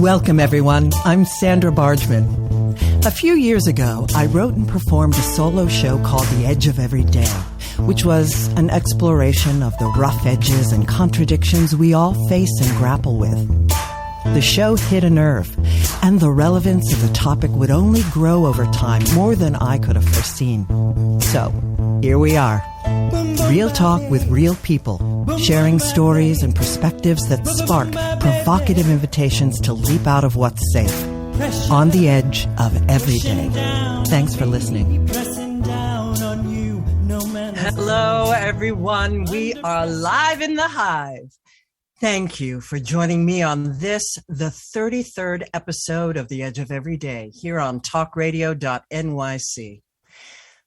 Welcome, everyone. I'm Sandra Bargman. A few years ago, I wrote and performed a solo show called The Edge of Every Day, which was an exploration of the rough edges and contradictions we all face and grapple with. The show hit a nerve, and the relevance of the topic would only grow over time more than I could have foreseen. So, here we are. Real talk with real people, sharing stories and perspectives that spark provocative invitations to leap out of what's safe, on the edge of every day. Thanks for listening. Hello, everyone. We are live in the Hive. Thank you for joining me on this, the 33rd episode of The Edge of Every Day, here on talkradio.nyc.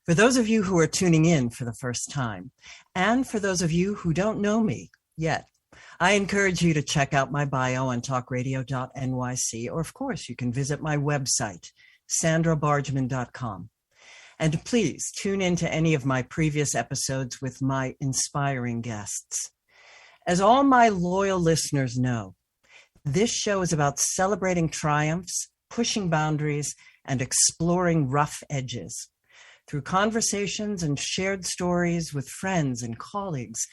For those of you who are tuning in for the first time, and for those of you who don't know me yet, I encourage you to check out my bio on talkradio.nyc, or of course, you can visit my website, sandrabargman.com. And please tune in to any of my previous episodes with my inspiring guests. As all my loyal listeners know, this show is about celebrating triumphs, pushing boundaries, and exploring rough edges. Through conversations and shared stories with friends and colleagues,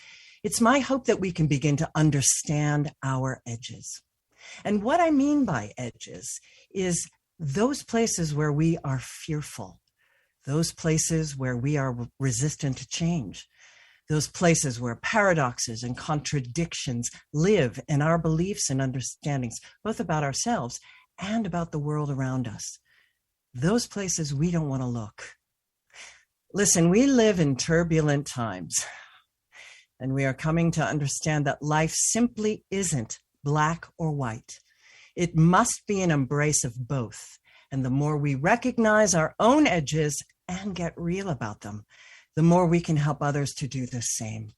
it's my hope that we can begin to understand our edges. And what I mean by edges is those places where we are fearful, those places where we are resistant to change, those places where paradoxes and contradictions live in our beliefs and understandings, both about ourselves and about the world around us. Those places we don't want to look. Listen, we live in turbulent times, and we are coming to understand that life simply isn't black or white. It must be an embrace of both. And the more we recognize our own edges and get real about them, the more we can help others to do the same.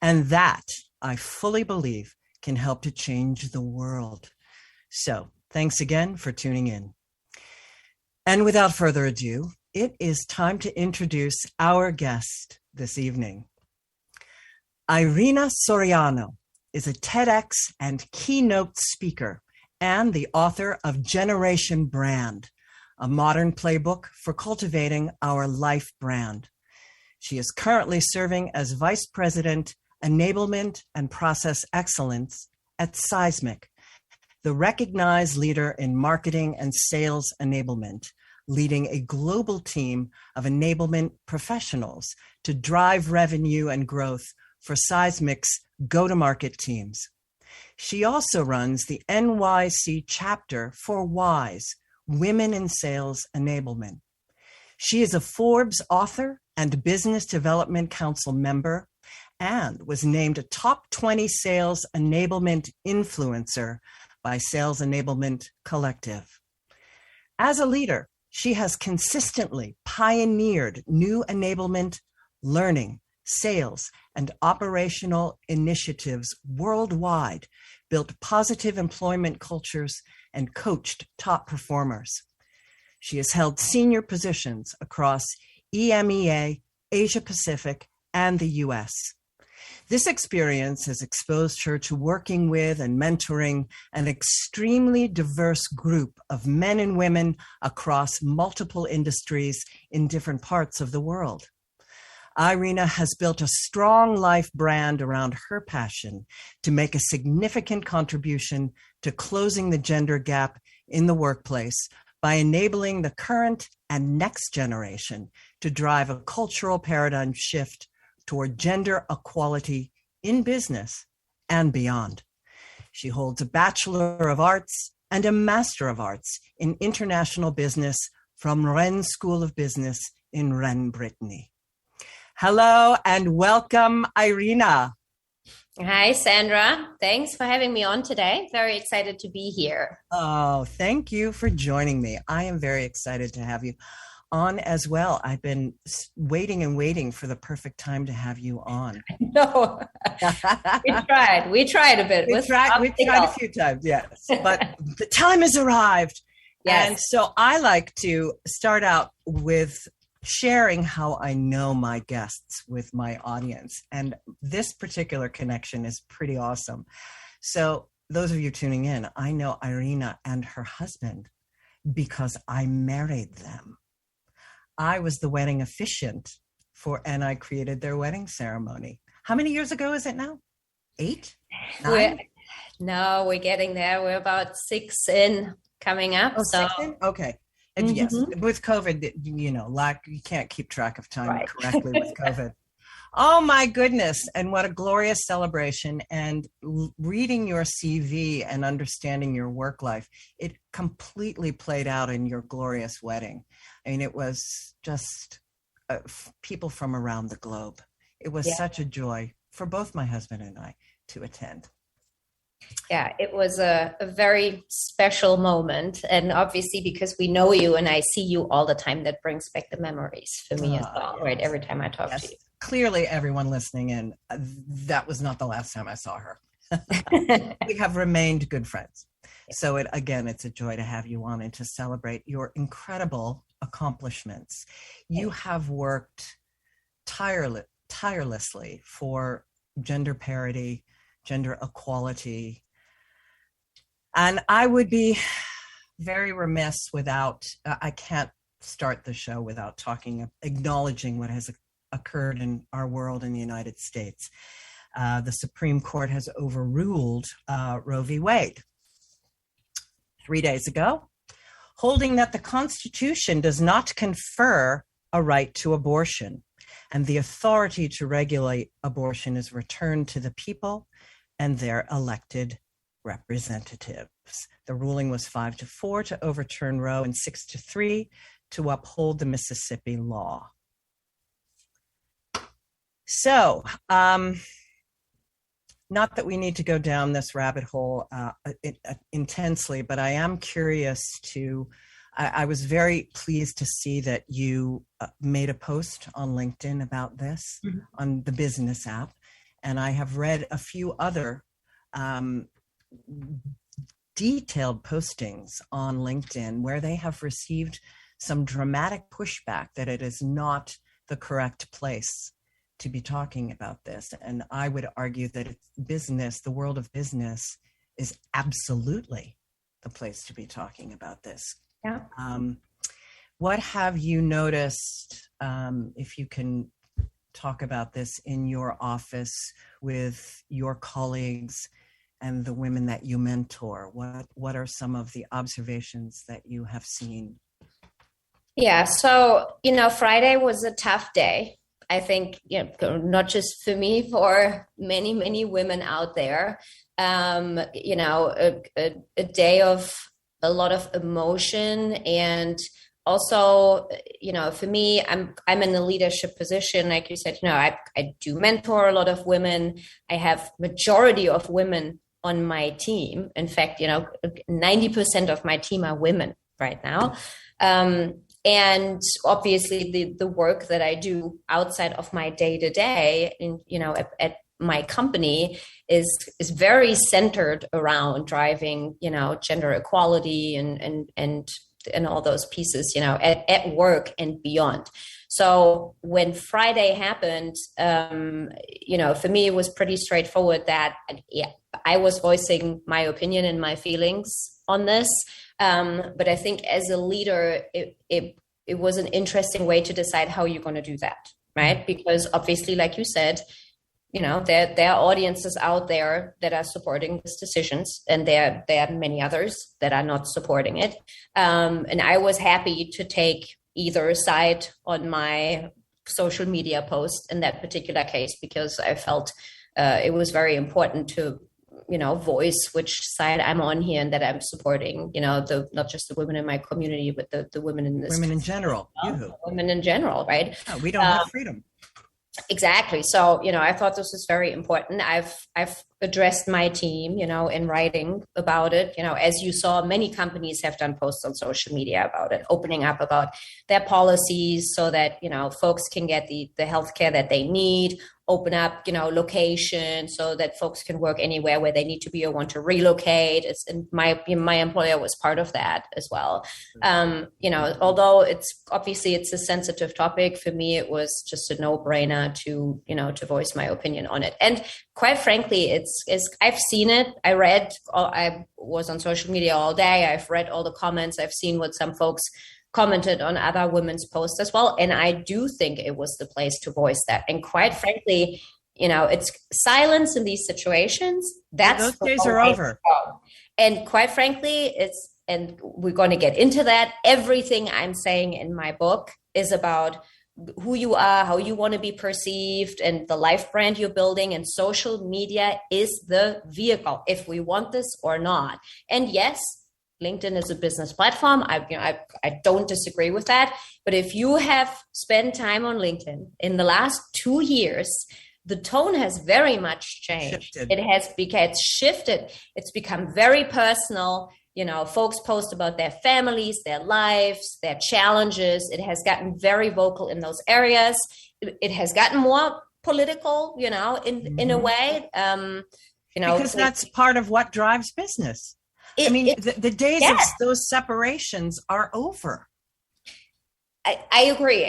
And that, I fully believe, can help to change the world. So, thanks again for tuning in. And without further ado, it is time to introduce our guest this evening. Irina Soriano is a TEDx and keynote speaker and the author of Generation Brand, a modern playbook for cultivating our life brand. She is currently serving as Vice President, Enablement and Process Excellence at Seismic, the recognized leader in marketing and sales enablement, leading a global team of enablement professionals to drive revenue and growth for Seismic's go-to-market teams. She also runs the NYC chapter for WISE, Women in Sales Enablement. She is a Forbes author and Business Development Council member and was named a top 20 sales enablement influencer by Sales Enablement Collective. As a leader, she has consistently pioneered new enablement, learning, sales, and operational initiatives worldwide, built positive employment cultures, and coached top performers. She has held senior positions across EMEA, Asia Pacific, and the US. This experience has exposed her to working with and mentoring an extremely diverse group of men and women across multiple industries in different parts of the world. Irina has built a strong life brand around her passion to make a significant contribution to closing the gender gap in the workplace by enabling the current and next generation to drive a cultural paradigm shift toward gender equality in business and beyond. She holds a Bachelor of Arts and a Master of Arts in International Business from Rennes School of Business in Rennes, Brittany. Hello and welcome, Irina. Hi, Sandra. Thanks for having me on today. Very excited to be here. Oh, thank you for joining me. I am very excited to have you on as well. I've been waiting for the perfect time to have you on. No, we tried a bit. We tried a few times, yes, but the time has arrived. Yes. And so I like to start out with sharing how I know my guests with my audience. And this particular connection is pretty awesome. So those of you tuning in, I know Irina and her husband because I married them. I was the wedding officiant and I created their wedding ceremony. How many years ago is it now? 8? 9? We're getting there. We're about 6 in coming up. Oh, 6 in? Okay. And yes, with COVID, you can't keep track of time correctly with COVID. Oh my goodness. And what a glorious celebration. And reading your CV and understanding your work life, it completely played out in your glorious wedding. I mean, it was just people from around the globe. It was such a joy for both my husband and I to attend. Yeah, it was a very special moment. And obviously, because we know you and I see you all the time, that brings back the memories for me as well, right? Every time I talk to you. Clearly, everyone listening in, that was not the last time I saw her. We have remained good friends. So it's a joy to have you on and to celebrate your incredible accomplishments. You have worked tirelessly for gender parity, gender equality. And I would be very remiss I can't start the show without acknowledging what has occurred in our world in the United States. The Supreme Court has overruled Roe v. Wade 3 days ago, holding that the Constitution does not confer a right to abortion, and the authority to regulate abortion is returned to the people and their elected representatives. The ruling was 5-4 to overturn Roe and 6-3 to uphold the Mississippi law. So, not that we need to go down this rabbit hole intensely, but I am curious I was very pleased to see that you made a post on LinkedIn about this on the business app. And I have read a few other detailed postings on LinkedIn where they have received some dramatic pushback that it is not the correct place to be talking about this. And I would argue that the world of business is absolutely the place to be talking about this. Yeah. What have you noticed, if you can talk about this in your office with your colleagues and the women that you mentor? What are some of the observations that you have seen? Yeah, so, Friday was a tough day. I think, not just for me, for many, many women out there, a day of a lot of emotion. And also, for me, I'm in a leadership position. Like you said, I do mentor a lot of women. I have majority of women on my team. In fact, 90% of my team are women right now. And obviously the work that I do outside of my day-to-day at my company is very centered around driving, gender equality and all those pieces, at work and beyond. So when Friday happened, for me, it was pretty straightforward that I was voicing my opinion and my feelings on this. But I think as a leader, it was an interesting way to decide how you're going to do that, right? Because obviously, like you said, there are audiences out there that are supporting these decisions, and there are many others that are not supporting it. And I was happy to take either side on my social media post in that particular case, because I felt it was very important to voice which side I'm on here, and that I'm supporting, not just the women in my community, but the women in this. Women in general. Women in general, right? No, we don't have freedom. Exactly. So, I thought this was very important. I've addressed my team, in writing about it. As you saw, many companies have done posts on social media about it, opening up about their policies so that, folks can get the healthcare that they need, open up, location so that folks can work anywhere where they need to be or want to relocate. And my employer was part of that as well. Although it's a sensitive topic, for me, it was just a no-brainer to voice my opinion on it. And quite frankly, I've seen it. I was on social media all day. I've read all the comments. I've seen what some folks commented on other women's posts as well. And I do think it was the place to voice that. And quite frankly, it's silence in these situations. Those days are over. And quite frankly, and we're going to get into that. Everything I'm saying in my book is about who you are, how you want to be perceived, and the life brand you're building. And social media is the vehicle, if we want this or not. And yes, LinkedIn is a business platform. I don't disagree with that. But if you have spent time on LinkedIn in the last 2 years, the tone has very much changed. It's shifted. It's become very personal. Folks post about their families, their lives, their challenges. It has gotten very vocal in those areas. It has gotten more political, in a way. Because that's part of what drives business. The days of those separations are over. I agree.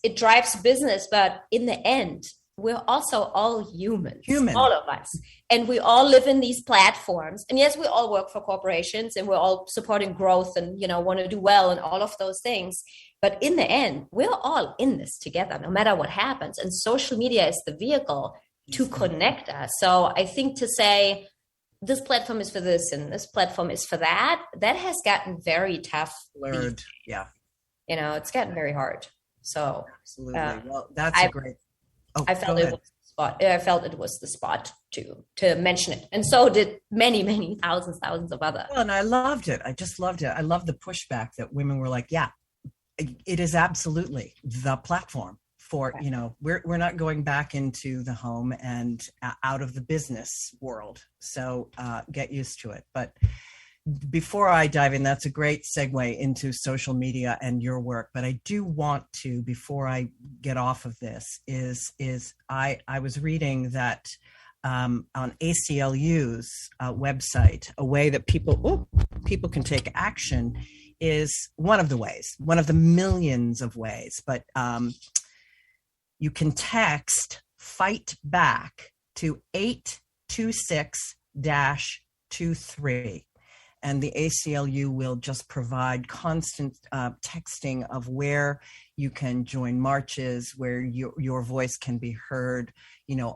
It drives business, but in the end, we're also all humans, all of us. And we all live in these platforms. And yes, we all work for corporations and we're all supporting growth and, want to do well and all of those things. But in the end, we're all in this together, no matter what happens. And social media is the vehicle to connect us. So I think to say, this platform is for this and this platform is for that, that has gotten very tough. Blurred. Yeah. It's gotten very hard. So absolutely. Well, that's a great. I felt it was the spot to mention it. And so did many, many thousands of other. Well, and I loved it. I just loved it. I love the pushback that women were like, yeah, it is absolutely the platform. For, we're not going back into the home and out of the business world. So get used to it. But before I dive in, that's a great segue into social media and your work. But I do want to, before I get off of this, is I was reading that on ACLU's website, a way that people can take action is one of the millions of ways. But you can text "fight back" to 826-23. And the ACLU will just provide constant texting of where you can join marches, where your voice can be heard,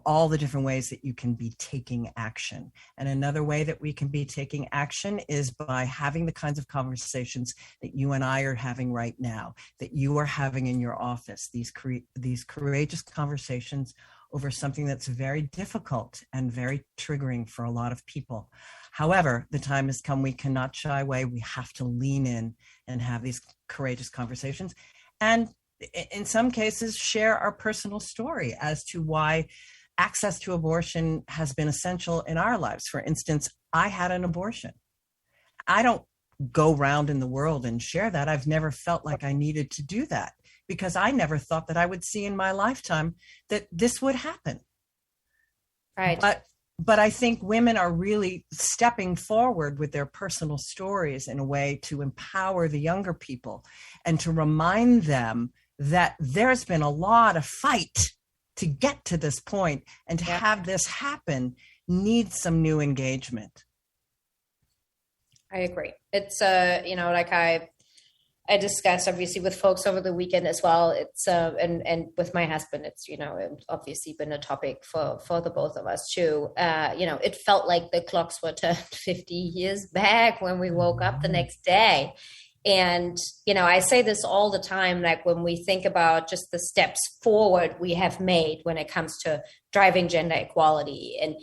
all the different ways that you can be taking action. And another way that we can be taking action is by having the kinds of conversations that you and I are having right now, that you are having in your office, these courageous conversations over something that's very difficult and very triggering for a lot of people. However, the time has come. We cannot shy away. We have to lean in and have these courageous conversations. And in some cases, share our personal story as to why access to abortion has been essential in our lives. For instance, I had an abortion. I don't go around in the world and share that. I've never felt like I needed to do that because I never thought that I would see in my lifetime that this would happen. Right. But I think women are really stepping forward with their personal stories in a way to empower the younger people and to remind them that there's been a lot of fight to get to this point, and to have this happen needs some new engagement. I agree. It's, like I discussed obviously with folks over the weekend as well. It's and with my husband, it's it's obviously been a topic for the both of us too. It felt like the clocks were turned 50 years back when we woke up the next day. And I say this all the time, like when we think about just the steps forward we have made when it comes to driving gender equality and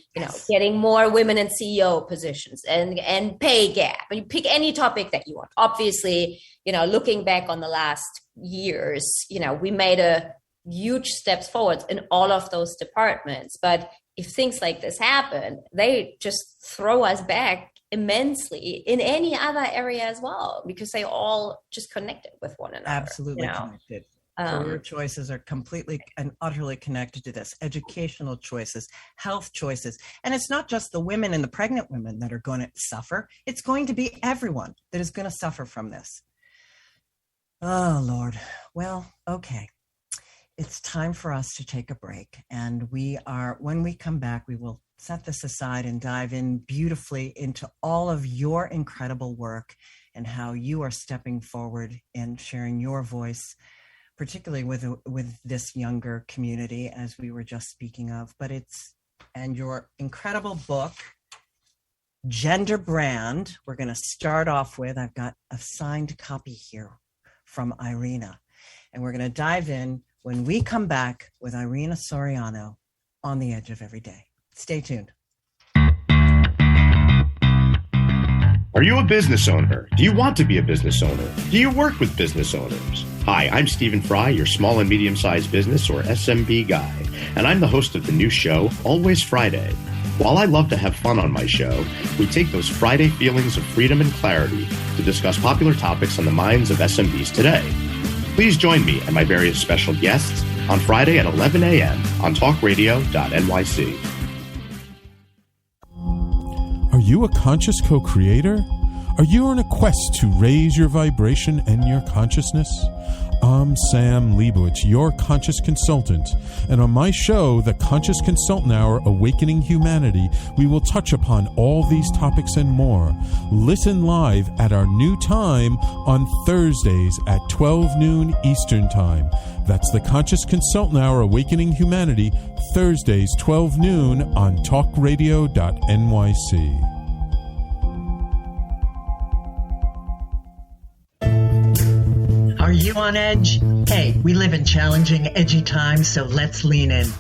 getting more women in CEO positions and pay gap, and you pick any topic that you want. Obviously, looking back on the last years, we made a huge steps forward in all of those departments. But if things like this happen, they just throw us back immensely in any other area as well, because they all just connected with one another. Absolutely connected. Career choices are completely and utterly connected to this. Educational choices, health choices. And it's not just the women and the pregnant women that are going to suffer. It's going to be everyone that is going to suffer from this. Oh, Lord. Well, okay. It's time for us to take a break. And when we come back, we will set this aside and dive in beautifully into all of your incredible work and how you are stepping forward and sharing your voice, particularly with this younger community, as we were just speaking of. And your incredible book, Gender Brand, we're going to start off with, I've got a signed copy here from Irina, and we're going to dive in when we come back with Irina Soriano on the Edge of Every Day. Stay tuned. Are you a business owner? Do you want to be a business owner? Do you work with business owners? Hi, I'm Stephen Fry, your small and medium-sized business or SMB guy, and I'm the host of the new show, Always Friday. While I love to have fun on my show, we take those Friday feelings of freedom and clarity to discuss popular topics on the minds of SMBs today. Please join me and my various special guests on Friday at 11 a.m. on talkradio.nyc. Are you a conscious co-creator? Are you on a quest to raise your vibration and your consciousness? I'm Sam Leibowitz, your conscious consultant, and on my show, The Conscious Consultant Hour, Awakening Humanity, we will touch upon all these topics and more. Listen live at our new time on Thursdays at 12 noon Eastern Time. That's The Conscious Consultant Hour, Awakening Humanity, Thursdays, 12 noon on talkradio.nyc. Are you on edge? Hey, we live in challenging, edgy times, so let's lean in.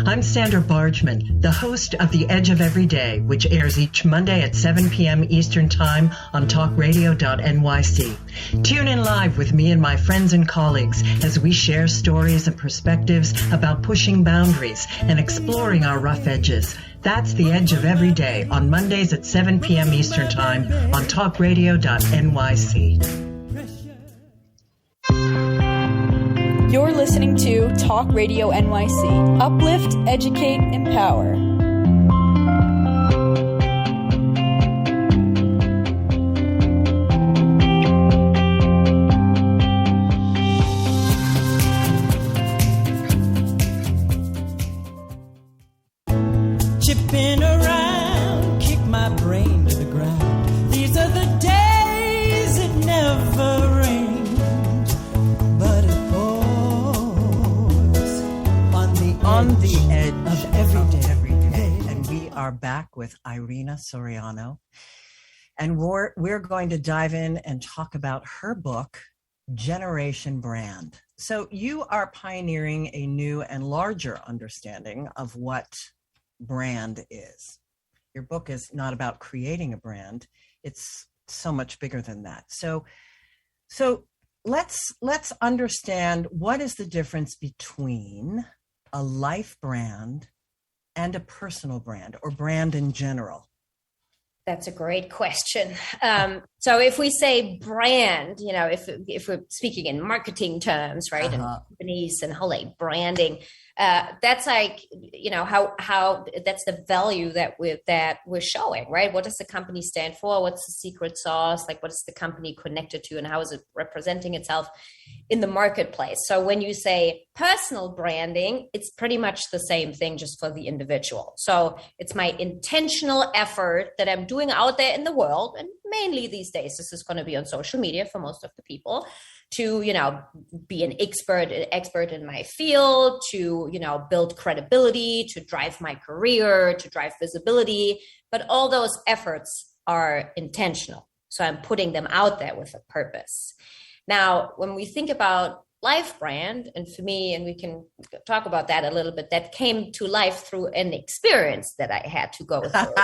I'm Sandra Bargman, the host of The Edge of Every Day, which airs each Monday at 7 p.m. Eastern Time on talkradio.nyc. Tune in live with me and my friends and colleagues as we share stories and perspectives about pushing boundaries and exploring our rough edges. That's The Edge of Every Day on Mondays at 7 p.m. Eastern Time on talkradio.nyc. You're listening to Talk Radio NYC. Uplift, educate, empower. Chipping around, kick my brain to the ground. These are the days it never rains, but it on the edge of every day. And we are back with Irina Soriano. And we're going to dive in and talk about her book, Generation Brand. So you are pioneering a new and larger understanding of what brand is. Your book is not about creating a brand. It's so much bigger than that. So let's understand, what is the difference between a life brand and a personal brand, or brand in general? That's a great question. So if we say brand, if we're speaking in marketing terms, right, and companies and whole branding, that's like, how that's the value that we're showing, right? What does the company stand for? What's the secret sauce? Like, what is the company connected to, and how is it representing itself in the marketplace? So when you say personal branding, it's pretty much the same thing, just for the individual. So it's my intentional effort that I'm doing out there in the world, and mainly these days, this is going to be on social media for most of the people, to, be an expert in my field, to, build credibility, to drive my career, to drive visibility. But all those efforts are intentional. So I'm putting them out there with a purpose. Now, when we think about life brand, and for me, and we can talk about that a little bit, that came to life through an experience that I had to go through. Good.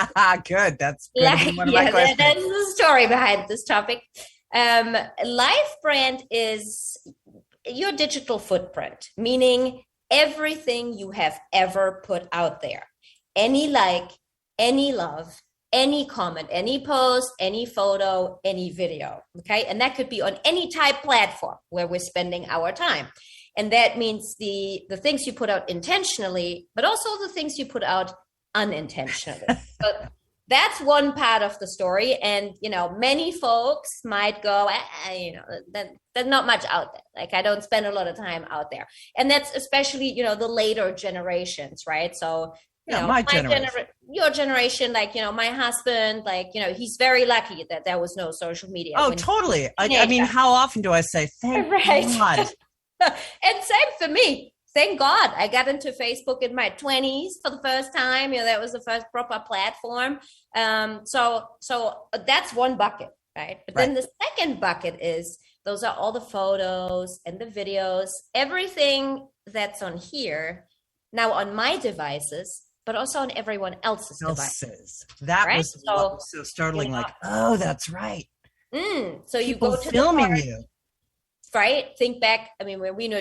That's good. That's the story behind this topic. Life brand is your digital footprint, meaning everything you have ever put out there. Any like, any love, any comment, any post, any photo, any video. Okay. And that could be on any type platform where we're spending our time. And that means the things you put out intentionally, but also the things you put out unintentionally. But that's one part of the story. And, many folks might go, there's not much out there. Like, I don't spend a lot of time out there. And that's especially, the later generations, right? So, my generation. Your generation, like, my husband, like, he's very lucky that there was no social media. Oh, totally. I mean, how often do I say, thank God? And same for me. Thank God I got into Facebook in my 20s for the first time. That was the first proper platform. So that's one bucket, right? But then the second bucket is, those are all the photos and the videos, everything that's on here, now on my devices, but also on everyone else's devices. That was what was so startling. Like, oh, that's right. So you People go to filming you. Right? Think back. I mean, when we were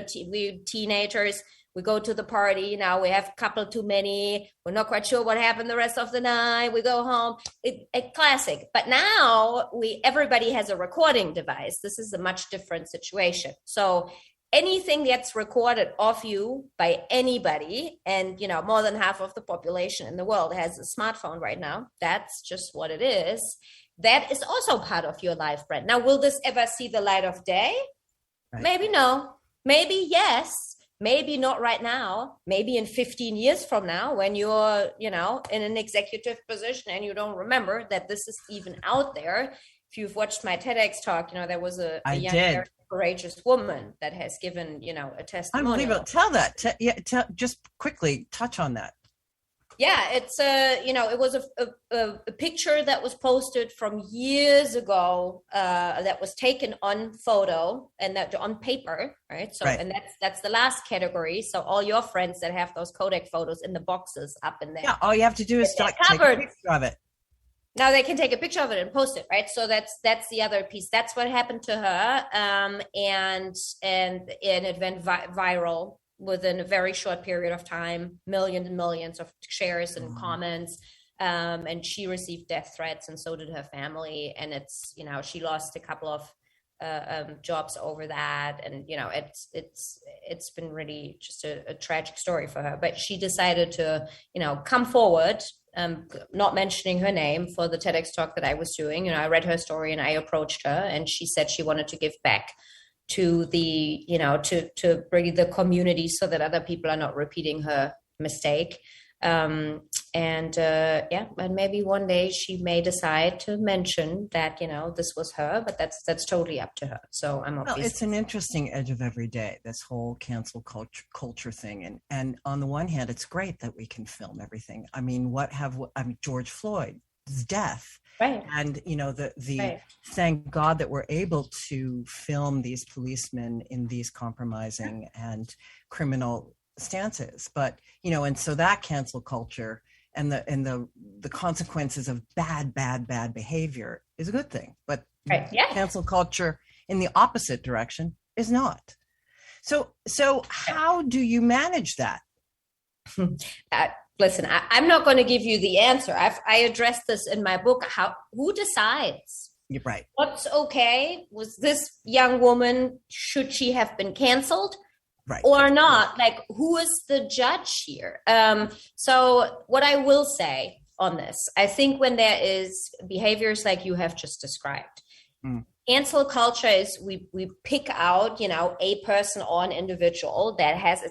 teenagers, we go to the party. Now we have a couple too many. We're not quite sure what happened the rest of the night. We go home. A classic. But now everybody has a recording device. This is a much different situation. So anything that's recorded of you by anybody, and more than half of the population in the world has a smartphone right now. That's just what it is. That is also part of your life brand. Now, will this ever see the light of day? Right. Maybe no, maybe yes, maybe not right now, maybe in 15 years from now, when you're, in an executive position and you don't remember that this is even out there. If you've watched my TEDx talk, there was a young, very courageous woman that has given, a testimonial. Unbelievable. Tell that. Just quickly touch on that. Yeah, it's it was a picture that was posted from years ago that was taken on photo and that on paper, right? So, and that's the last category. So all your friends that have those Kodak photos in the boxes up in there. Yeah, all you have to do is take a picture of it. Now they can take a picture of it and post it, right? So that's the other piece. That's what happened to her, and it went viral within a very short period of time, millions and millions of shares and comments. And she received death threats, and so did her family. And it's, she lost a couple of jobs over that. And, it's been really just a tragic story for her. But she decided to, come forward, not mentioning her name, for the TEDx talk that I was doing. I read her story and I approached her, and she said she wanted to give back to the, to bring the community so that other people are not repeating her mistake. And maybe one day she may decide to mention that, this was her, but that's totally up to her. So I'm obviously. Well, it's an interesting edge of every day, this whole cancel culture thing. And on the one hand, it's great that we can film everything. I mean, George Floyd's death. Right. And, thank God that we're able to film these policemen in these compromising and criminal stances. But, and so that cancel culture and the consequences of bad behavior is a good thing. But cancel culture in the opposite direction is not. So how do you manage that? Listen, I'm not going to give you the answer. I addressed this in my book. Who decides? You're right. What's okay? Was this young woman, should she have been canceled? Right. Or not? Like, who is the judge here? So what I will say on this, I think when there is behaviors like you have just described, cancel culture is we pick out, a person or an individual that has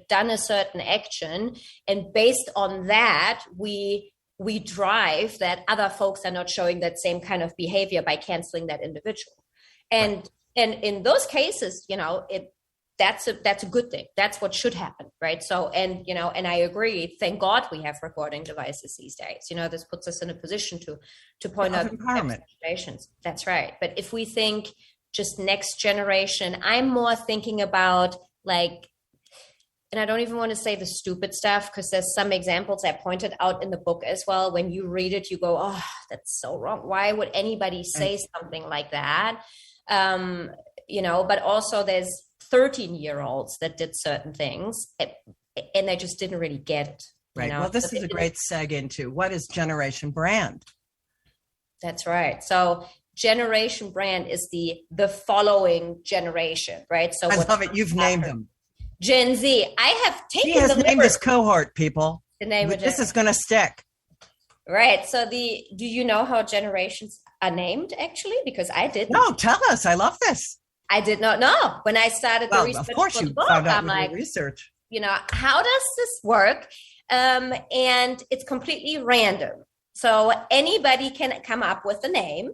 done a certain action, and based on that, we drive that other folks are not showing that same kind of behavior by canceling that individual. And in those cases, that's a good thing. That's what should happen, right? So, and I agree. Thank God we have recording devices these days. This puts us in a position to point out empowerment. Situations. That's right. But if we think just next generation, I'm more thinking about and I don't even want to say the stupid stuff, because there's some examples I pointed out in the book as well. When you read it, you go, oh, that's so wrong. Why would anybody say something like that? But also there's 13-year-olds that did certain things and they just didn't really get it. Right. Well, this is a great seg into what is generation brand. That's right. So generation brand is the following generation, right? So I love it. You've named them. Gen Z. I have taken He has the named his cohort, people. The name of this is going to stick. Right. So do you know how generations are named actually? Because I didn't. No, tell us. I love this. I did not know when I started the research. Of course, for you the book, found out I'm like, research. How does this work? And it's completely random. So anybody can come up with a name,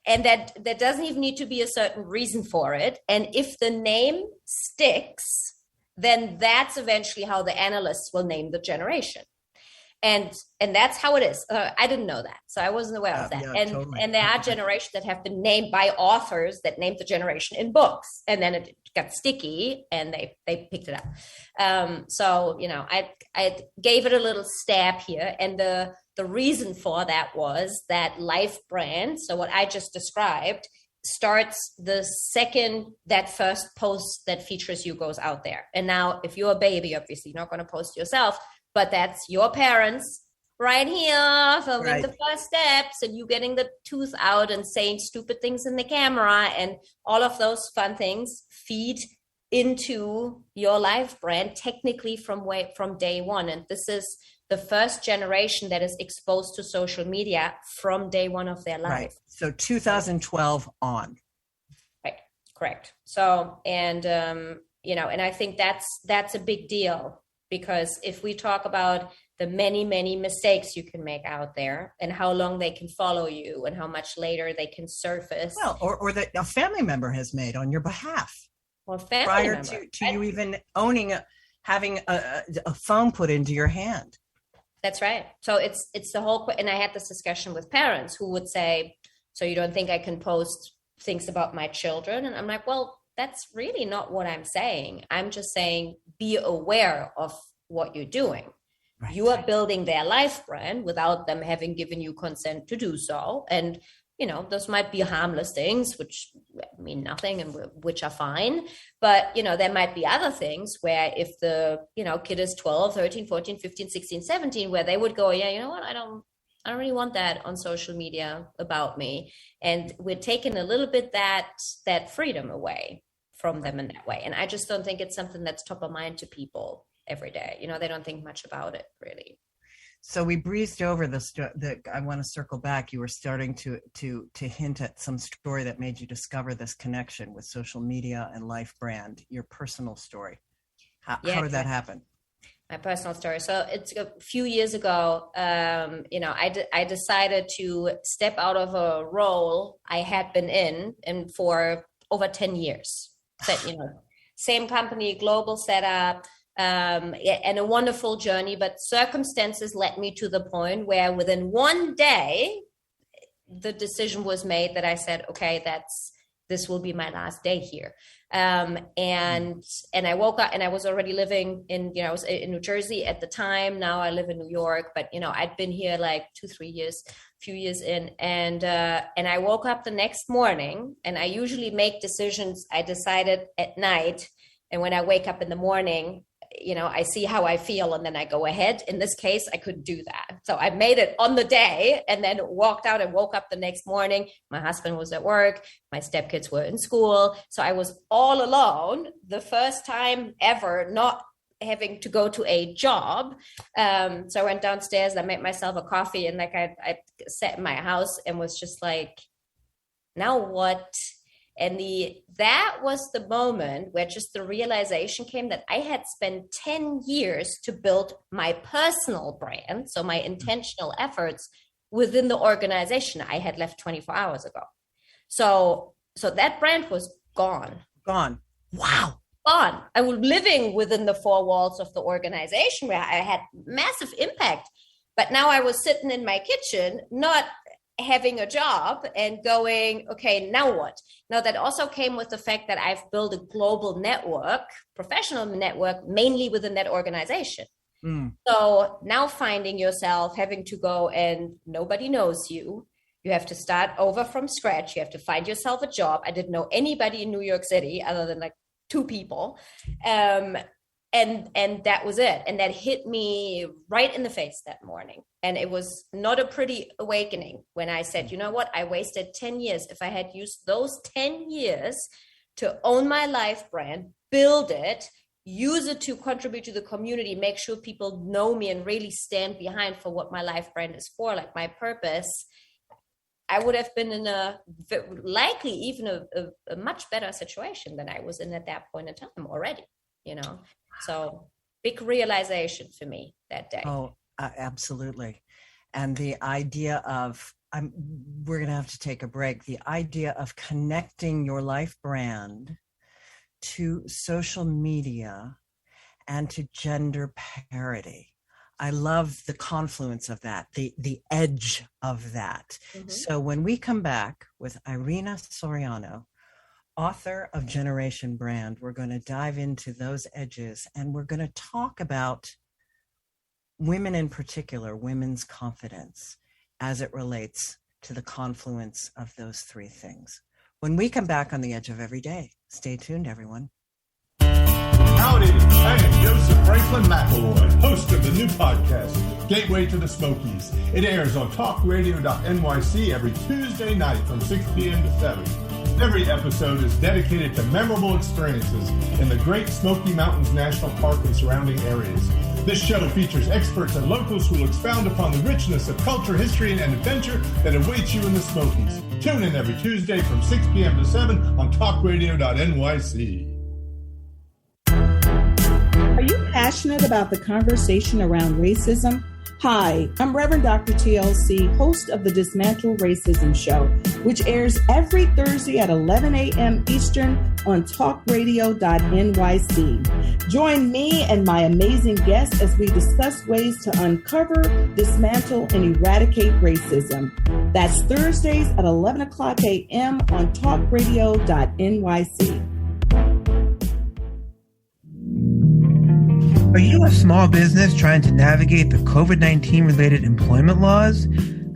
and that doesn't even need to be a certain reason for it. And if the name sticks, then that's eventually how the analysts will name the generation. And that's how it is. I didn't know that, so I wasn't aware of that. And there are generations that have been named by authors that named the generation in books, and then it got sticky, and they picked it up. So I gave it a little stab here, and the reason for that was that Life brand. So what I just described starts the second that first post that features you goes out there. And now, if you're a baby, obviously you're not going to post yourself. But that's your parents right here filming the first steps, and you getting the tooth out and saying stupid things in the camera, and all of those fun things feed into your Life brand technically from day one. And this is the first generation that is exposed to social media from day one of their life. Right. So 2012 on. Right. Correct. So, and I think that's a big deal. Because if we talk about the many, many mistakes you can make out there, and how long they can follow you, and how much later they can surface. Well, or that a family member has made on your behalf. Well, prior to you even having a phone put into your hand. That's right. So it's the whole, and I had this discussion with parents who would say, so you don't think I can post things about my children? And I'm like, well, that's really not what I'm saying. I'm just saying, be aware of what you're doing. Right. You are building their Life brand without them having given you consent to do so. And, those might be harmless things, which mean nothing and which are fine. But, there might be other things where if the, kid is 12, 13, 14, 15, 16, 17, where they would go, yeah, you know what, I don't really want that on social media about me. And we're taking a little bit that freedom away from them in that way. And I just don't think it's something that's top of mind to people every day. They don't think much about it, really. So we breezed over I want to circle back. You were starting to hint at some story that made you discover this connection with social media and Life brand, your personal story. How did that happen? My personal story. So it's a few years ago, I decided to step out of a role I had been in and for over 10 years. But, same company, global setup, and a wonderful journey. But circumstances led me to the point where within one day, the decision was made that I said, okay, this will be my last day here. And I woke up, and I was already living in, I was in New Jersey at the time. Now I live in New York, but I'd been here like 2-3 years, few years in, and I woke up the next morning, and I usually make decisions I decided at night. And when I wake up in the morning, I see how I feel, and then I go ahead. In this case, I couldn't do that. So I made it on the day, and then walked out and woke up the next morning. My husband was at work. My stepkids were in school. So I was all alone, the first time ever not having to go to a job. So I went downstairs, I made myself a coffee, and I sat in my house and was just like, now what? And that was the moment where just the realization came that I had spent 10 years to build my personal brand, so my intentional efforts within the organization I had left 24 hours ago. So that brand was gone. Gone. Wow. Gone. I was living within the four walls of the organization where I had massive impact. But now I was sitting in my kitchen, not having a job, and going, okay, now what? Now that also came with the fact that I've built a global network, professional network, mainly within that organization. So now finding yourself having to go, and nobody knows you. You have to start over from scratch. You have to find yourself a job. I didn't know anybody in New York City other than like 2 people. And that was it. And that hit me right in the face that morning. And it was not a pretty awakening when I said, you know what, I wasted 10 years. If I had used those 10 years to own my Life brand, build it, use it to contribute to the community, make sure people know me and really stand behind for what my life brand is for, like my purpose, I would have been in likely even a much better situation than I was in at that point in time already, So big realization for me that day. Oh, absolutely. And the idea of, we're going to have to take a break. The idea of connecting your life brand to social media and to gender parity. I love the confluence of that, the edge of that. Mm-hmm. So when we come back with Irina Soriano, author of Generation Brand, we're going to dive into those edges, and we're going to talk about women in particular, women's confidence as it relates to the confluence of those three things. When we come back on The Edge of Every Day, stay tuned, everyone. Howdy, I am Joseph Franklin McElroy, host of the new podcast, Gateway to the Smokies. It airs on talkradio.nyc every Tuesday night from 6 p.m. to 7. Every episode is dedicated to memorable experiences in the Great Smoky Mountains National Park and surrounding areas. This show features experts and locals who will expound upon the richness of culture, history, and adventure that awaits you in the Smokies. Tune in every Tuesday from 6 p.m. to 7 on talkradio.nyc. Are you passionate about the conversation around racism? Hi, I'm Reverend Dr. TLC, host of the Dismantle Racism Show, which airs every Thursday at 11 a.m. Eastern on talkradio.nyc. Join me and my amazing guests as we discuss ways to uncover, dismantle, and eradicate racism. That's Thursdays at 11 o'clock a.m. on talkradio.nyc. Are you a small business trying to navigate the COVID-19 related employment laws?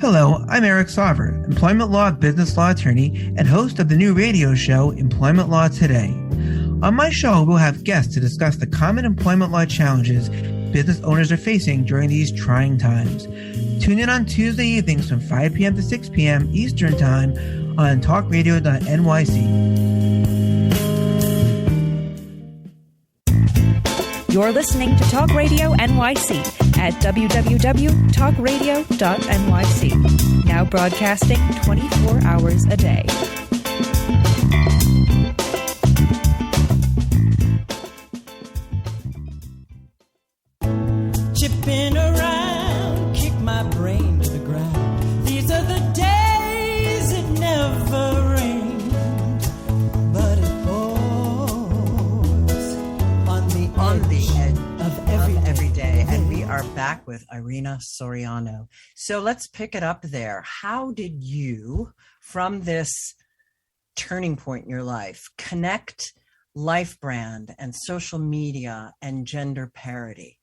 Hello, I'm Eric Sauver, employment law business law attorney and host of the new radio show, Employment Law Today. On my show, we'll have guests to discuss the common employment law challenges business owners are facing during these trying times. Tune in on Tuesday evenings from 5 p.m. to 6 p.m. Eastern Time on talkradio.nyc. You're listening to Talk Radio NYC at www.talkradio.nyc. Now broadcasting 24 hours a day. Chipping around, kick my brain to the ground. These are the days it never rained, but it pours on the edge of every day. And we are back with Irina Soriano. So let's pick it up there. How did you, from this turning point in your life, connect life brand and social media and gender parity?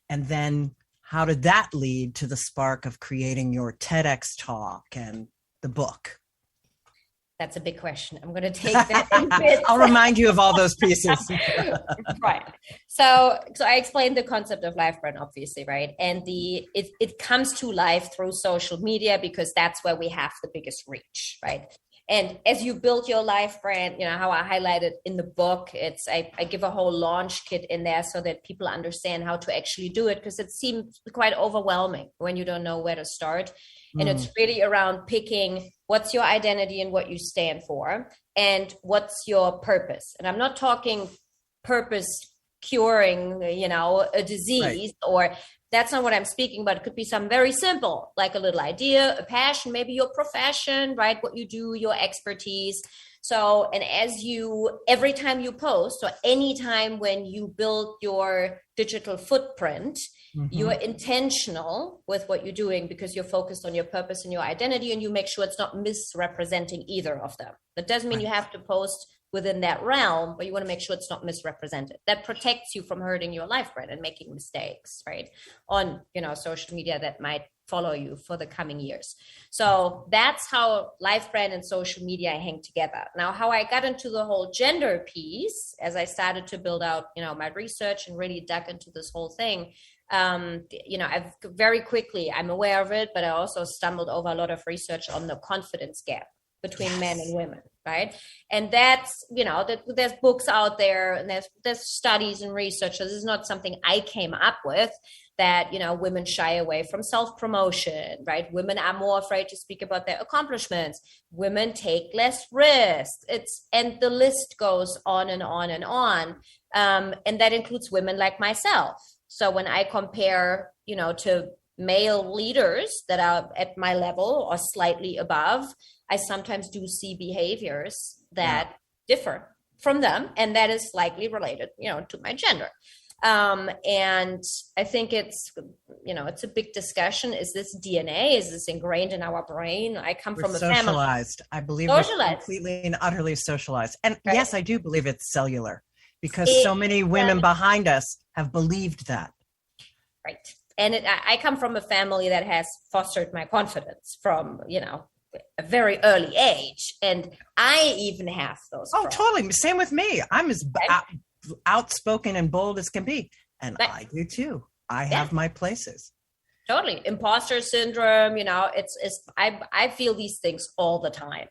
And then how did that lead to the spark of creating your TEDx talk and the book? That's a big question. I'm going to take that in bits. I'll remind you of all those pieces. Right. So I explained the concept of life brand, obviously, right? And it comes to life through social media because that's where we have the biggest reach, right? And as you build your life brand, you know, how I highlighted in the book, I give a whole launch kit in there so that people understand how to actually do it, because it seems quite overwhelming when you don't know where to start. And it's really around picking what's your identity and what you stand for and what's your purpose. And I'm not talking purpose curing, you know, a disease, right, or that's not what I'm speaking about. It could be something very simple, like a little idea, a passion, maybe your profession, right? What you do, your expertise. So, and every time you post or anytime when you build your digital footprint, you're intentional with what you're doing because you're focused on your purpose and your identity, and you make sure it's not misrepresenting either of them. That doesn't mean you have to post within that realm, but you want to make sure it's not misrepresented. That protects you from hurting your life brand and making mistakes, right? On, you know, social media that might follow you for the coming years. So that's how life brand and social media hang together. Now, how I got into the whole gender piece, as I started to build out, you know, my research and really dug into this whole thing, you know, I'm aware of it, but I also stumbled over a lot of research on the confidence gap. between men and women, right? And that's, there's books out there, and there's studies and research. So this is not something I came up with, that, women shy away from self-promotion, right? Women are more afraid to speak about their accomplishments. Women take less risks. And the list goes on and on and on. And that includes women like myself. So when I compare, to male leaders that are at my level or slightly above, I sometimes do see behaviors that differ from them. And that is likely related, to my gender. And I think it's a big discussion. Is this DNA? Is this ingrained in our brain? I come from a socialized. Family. I believe Socialized. we're completely and utterly socialized. And right. Yes, I do believe it's cellular, because so many women behind us have believed that. Right. And I come from a family that has fostered my confidence from, a very early age. And I even have those. Oh, totally. Same with me. I'm as outspoken and bold as can be. And I do too. I have my places. Totally. Imposter syndrome, I feel these things all the time.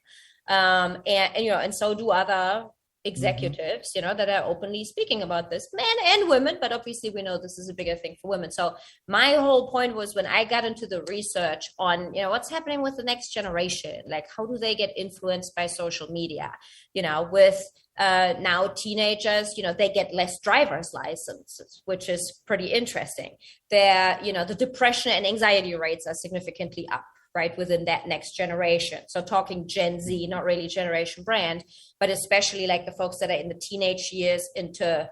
And so do other executives, that are openly speaking about this, men and women, but obviously we know this is a bigger thing for women. So my whole point was, when I got into the research on, what's happening with the next generation, like how do they get influenced by social media, with now teenagers, they get less driver's licenses, which is pretty interesting. The depression and anxiety rates are significantly up, right, within that next generation. So talking Gen Z, not really Generation Brand, but especially like the folks that are in the teenage years into,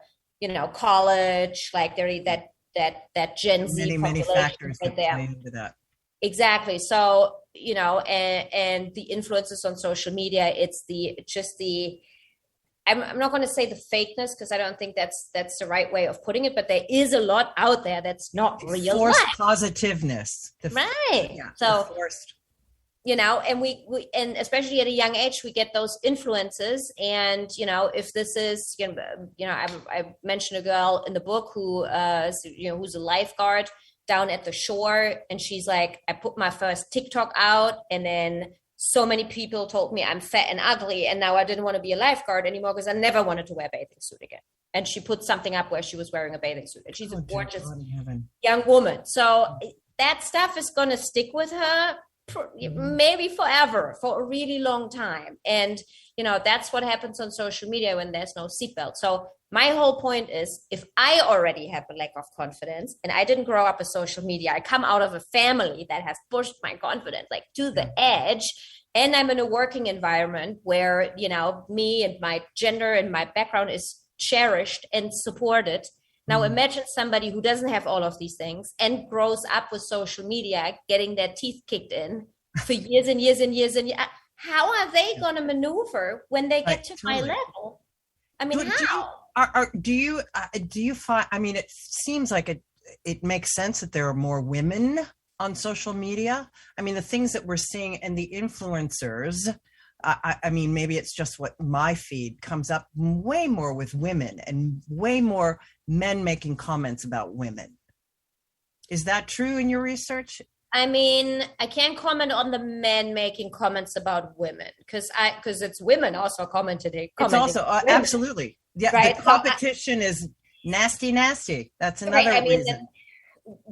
college, like they're that Gen Z. Many factors that play into that. Exactly. So, and the influences on social media, I'm not going to say the fakeness, because I don't think that's the right way of putting it, but there is a lot out there that's not real. Forced positiveness. Right. Yeah, so, forced. And we and especially at a young age, we get those influences. And, if this is, I mentioned a girl in the book who's a lifeguard down at the shore. And she's like, I put my first TikTok out, and then so many people told me I'm fat and ugly, and now I didn't want to be a lifeguard anymore because I never wanted to wear a bathing suit again. And she put something up where she was wearing a bathing suit, and she's a gorgeous young woman. So that stuff is going to stick with her maybe forever, for a really long time. And, that's what happens on social media when there's no seatbelt. So my whole point is, if I already have a lack of confidence, and I didn't grow up with social media, I come out of a family that has pushed my confidence like to the edge, and I'm in a working environment where, me and my gender and my background is cherished and supported. Now imagine somebody who doesn't have all of these things and grows up with social media, getting their teeth kicked in for years and years and years and years. How are they going to maneuver when they get to my level? I mean, how? Do you find, it seems like it makes sense that there are more women on social media. The things that we're seeing, and the influencers, maybe it's just what my feed comes up way more with women, and way more men making comments about women. Is that true in your research? I can't comment on the men making comments about women, because it's women also commenting. It's also absolutely. Yeah, right? The competition is nasty. That's another reason.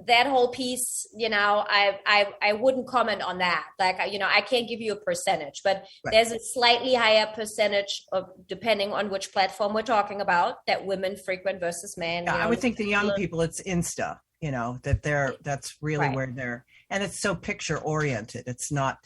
That whole piece, I wouldn't comment on that. Like, I can't give you a percentage, but there's a slightly higher percentage of, depending on which platform we're talking about, that women frequent versus men. Yeah, I would think the young people, it's Insta, that's really where they're, and it's so picture oriented. It's not,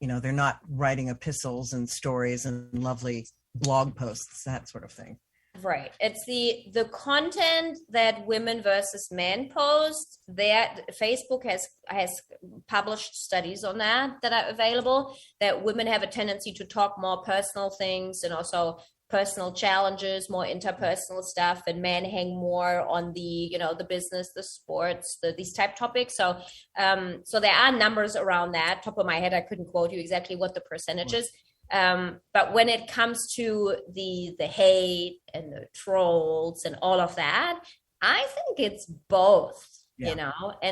they're not writing epistles and stories and lovely blog posts, that sort of thing. Right. It's the content that women versus men post. That Facebook has published studies on that are available, that women have a tendency to talk more personal things and also personal challenges, more interpersonal stuff, and men hang more on the, the business, the sports, these type topics. So there are numbers around that. Top of my head, I couldn't quote you exactly what the percentage is. But when it comes to the hate and the trolls and all of that, I think it's both, and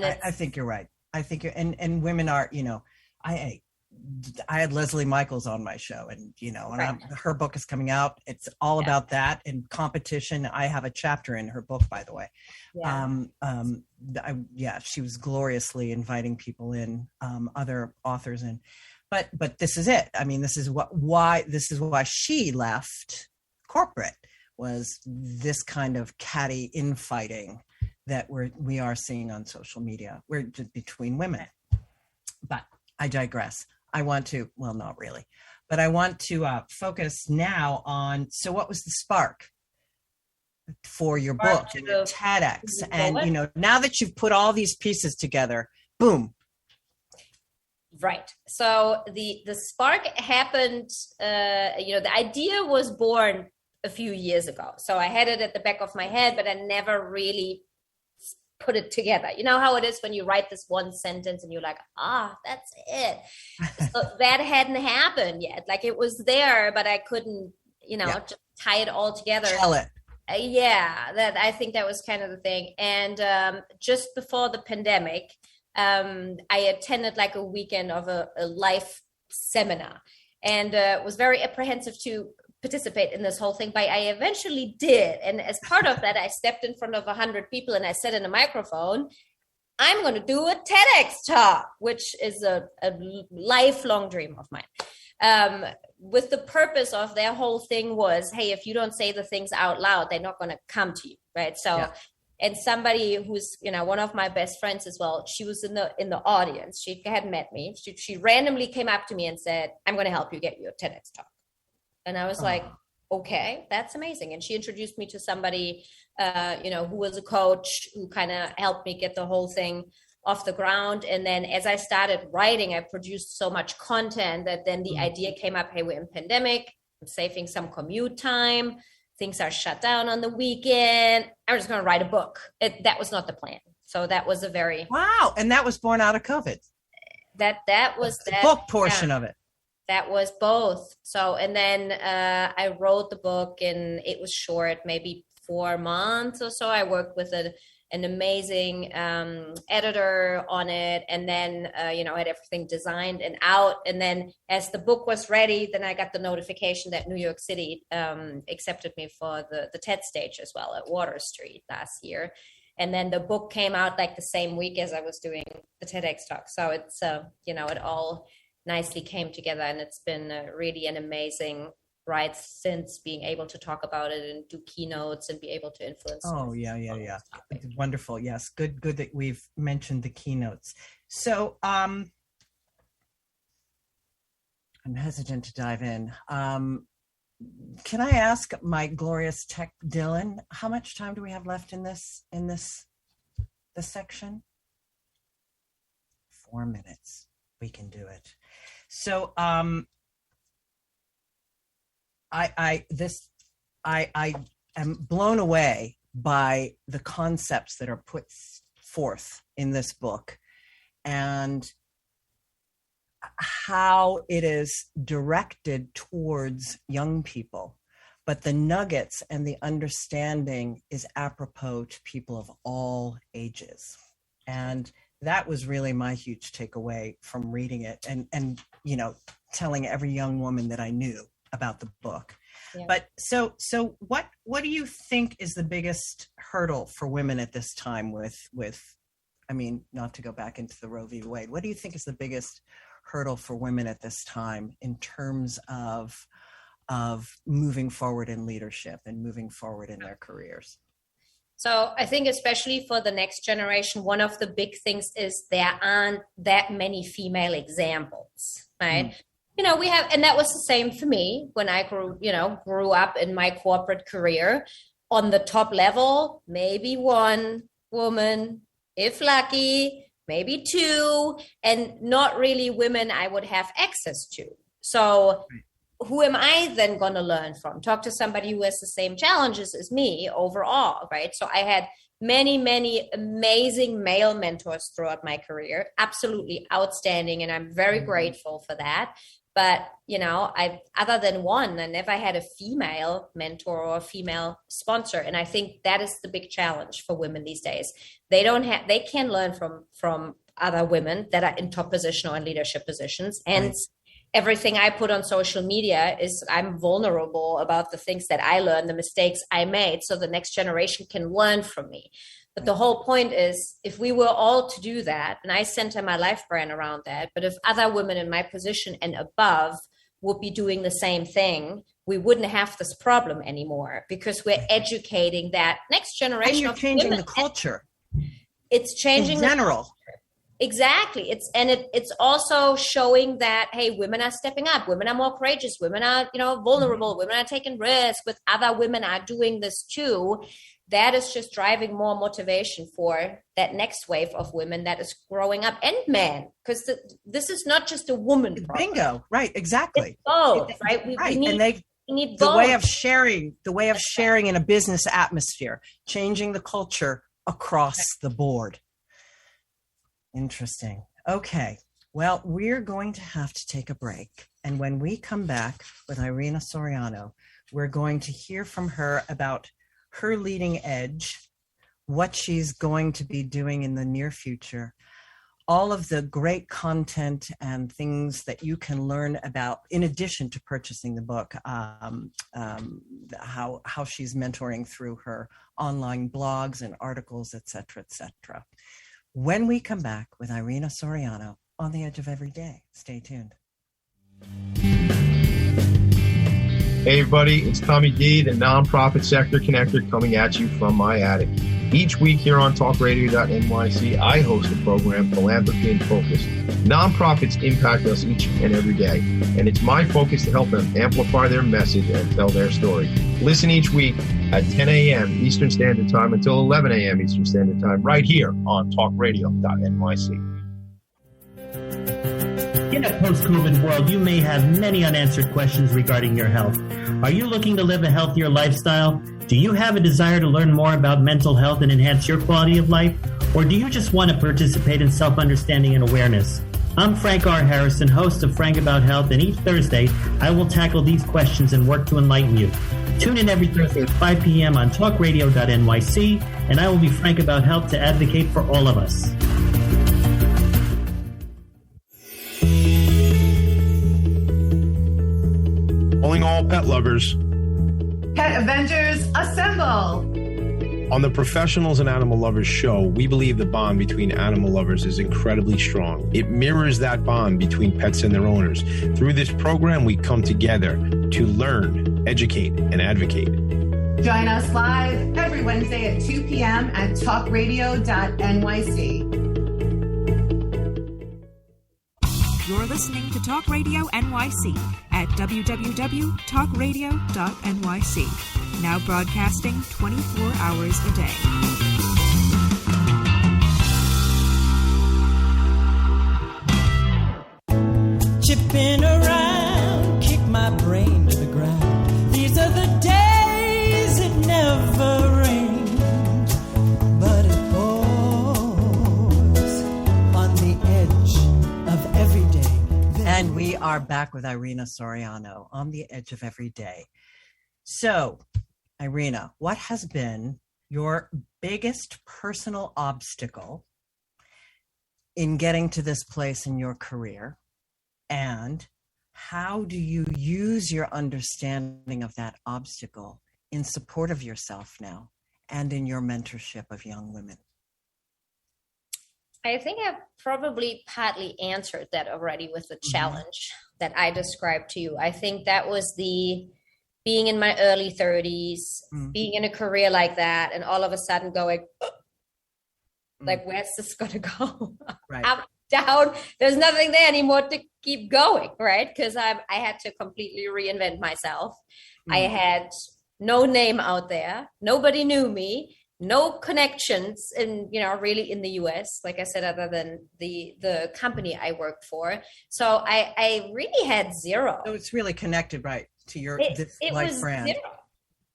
I think you're right. I think and women are, I had Leslie Michaels on my show, and Right. her book is coming out. It's all about that and competition. I have a chapter in her book, by the way. She was gloriously inviting people in, other authors in, but this is it. I mean, this is why she left corporate, was this kind of catty infighting that we are seeing on social media. We're just between women. But I digress. I want to, well, not really, but I want to focus now on, so what was the spark for your book and your TEDx? And, now that you've put all these pieces together, boom. Right. So the spark happened, the idea was born a few years ago. So I had it at the back of my head, but I never really put it together. You know how it is when you write this one sentence and you're like, that's it. So that hadn't happened yet. Like, it was there, but I couldn't, just tie it all together. Tell it. I think that was kind of the thing. And just before the pandemic, I attended like a weekend of a life seminar, and was very apprehensive to participate in this whole thing, but I eventually did. And as part of that, I stepped in front of 100 people and I said in a microphone, I'm going to do a TEDx talk, which is a lifelong dream of mine. With the purpose of their whole thing was, hey, if you don't say the things out loud, they're not going to come to you, right? So, and somebody who's, one of my best friends as well, she was in the audience. She had met me. She randomly came up to me and said, I'm going to help you get your TEDx talk. And I was like, okay, that's amazing. And she introduced me to somebody, who was a coach, who kind of helped me get the whole thing off the ground. And then as I started writing, I produced so much content that then the idea came up, hey, we're in pandemic, I'm saving some commute time, things are shut down on the weekend, I'm just going to write a book. That was not the plan. So that was a very... Wow. And that was born out of COVID. That was the book portion of it. That was both. So, and then I wrote the book, and it was short, maybe 4 months or so. I worked with an amazing editor on it, and then, had everything designed and out. And then as the book was ready, then I got the notification that New York City accepted me for the TED stage as well at Water Street last year. And then the book came out like the same week as I was doing the TEDx talk. So it's, it all nicely came together, and it's been really an amazing ride since, being able to talk about it and do keynotes and be able to influence. Oh, yeah. Wonderful. Yes. Good that we've mentioned the keynotes. So I'm hesitant to dive in. Can I ask my glorious tech Dylan, how much time do we have left in this section? 4 minutes. We can do it. So I am blown away by the concepts that are put forth in this book, and how it is directed towards young people, but the nuggets and the understanding is apropos to people of all ages. And that was really my huge takeaway from reading it, and telling every young woman that I knew about the book. Yeah. But so what do you think is the biggest hurdle for women at this time with I mean, not to go back into the Roe v. Wade, what do you think is the biggest hurdle for women at this time in terms of moving forward in leadership and moving forward in their careers? So I think especially for the next generation, one of the big things is there aren't that many female examples, right? We have, and that was the same for me when I grew up in my corporate career. On the top level, maybe one woman, if lucky, maybe two, and not really women I would have access to. So who am I then going to learn from? Talk to somebody who has the same challenges as me overall, right? So I had many, many amazing male mentors throughout my career, absolutely outstanding, and I'm very grateful for that. But, other than one, I never had a female mentor or a female sponsor. And I think that is the big challenge for women these days. They can learn from other women that are in top position or in leadership positions. And everything I put on social media is I'm vulnerable about the things that I learned, the mistakes I made, so the next generation can learn from me. But the whole point is, if we were all to do that, and I center my life brand around that, but if other women in my position and above would be doing the same thing, we wouldn't have this problem anymore, because we're educating that next generation. And you're changing the culture. It's changing in general. Exactly. It's also showing that, hey, women are stepping up. Women are more courageous. Women are, vulnerable. Women are taking risks. With other women are doing this too. That is just driving more motivation for that next wave of women that is growing up, and men, because this is not just a woman problem. Bingo. Right. Exactly. It's both, right? We need both. The way of sharing in a business atmosphere, changing the culture across the board. Interesting. Okay. Well, we're going to have to take a break. And when we come back with Irina Soriano, we're going to hear from her about her leading edge, what she's going to be doing in the near future, all of the great content and things that you can learn about, in addition to purchasing the book, how she's mentoring through her online blogs and articles, et cetera, when we come back with Irina Soriano on the Edge of Every Day. Stay tuned. Hey everybody, it's Tommy D, the Nonprofit Sector Connector, coming at you from my attic. Each week here on talkradio.nyc, I host a program, Philanthropy in Focus. Nonprofits impact us each and every day, and it's my focus to help them amplify their message and tell their story. Listen each week at 10 a.m. Eastern Standard Time until 11 a.m. Eastern Standard Time, right here on talkradio.nyc. In a post-COVID world, you may have many unanswered questions regarding your health. Are you looking to live a healthier lifestyle? Do you have a desire to learn more about mental health and enhance your quality of life? Or do you just want to participate in self-understanding and awareness? I'm Frank R. Harrison, host of Frank About Health, and each Thursday, I will tackle these questions and work to enlighten you. Tune in every Thursday at 5 p.m. on talkradio.nyc, and I will be frank about health to advocate for all of us. Calling all pet lovers. Pet Avengers, assemble! On the Professionals and Animal Lovers show, we believe the bond between animal lovers is incredibly strong. It mirrors that bond between pets and their owners. Through this program, we come together to learn, educate, and advocate. Join us live every Wednesday at 2 p.m. at talkradio.nyc. You're listening to Talk Radio NYC at www.talkradio.nyc. Now broadcasting 24 hours a day. Chipping around, kick my brain to the ground. These are the days it never rained, but it pours on the edge of every day. And we are back with Irina Soriano on the Edge of Every Day. So, Irina, what has been your biggest personal obstacle in getting to this place in your career? And how do you use your understanding of that obstacle in support of yourself now and in your mentorship of young women? I think I've probably partly answered that already with the challenge that I described to you. I think that was the being in my early 30s, being in a career like that, and all of a sudden going, like, where's this going to go? Right. Up, down. There's nothing there anymore to keep going, right? Because I had to completely reinvent myself. I had no name out there. Nobody knew me. No connections in, really in the US, like I said, other than the company I worked for. So I really had zero. So it's really connected, right, to your life brand.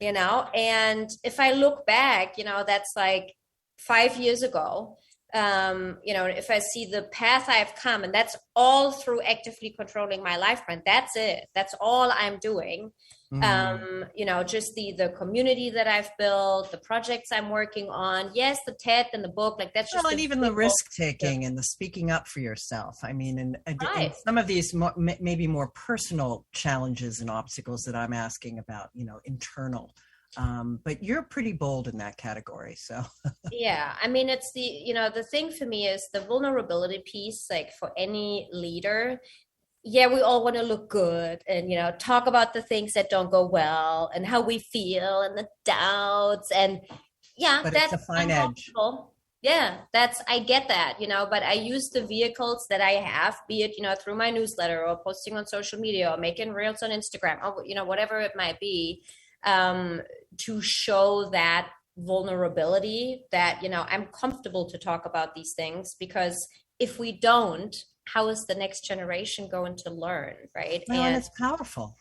Zero, and if I look back, that's like 5 years ago. if I see the path I've come, and that's all through actively controlling my life brand, that's it. That's all I'm doing. Just the community that I've built, the projects I'm working on. Yes, the TED and the book, like that's just. Well, and even the risk taking and the speaking up for yourself. I mean, and some of these maybe more personal challenges and obstacles that I'm asking about, internal. But you're pretty bold in that category. So yeah, I mean, it's the thing for me is the vulnerability piece, like for any leader. Yeah, we all want to look good and, talk about the things that don't go well and how we feel and the doubts. And yeah, but that's it's a fine edge. Yeah, I get that, but I use the vehicles that I have, be it, through my newsletter or posting on social media or making reels on Instagram or, whatever it might be, to show that vulnerability that, I'm comfortable to talk about these things, because if we don't, how is the next generation going to learn, right? Well, and it's powerful.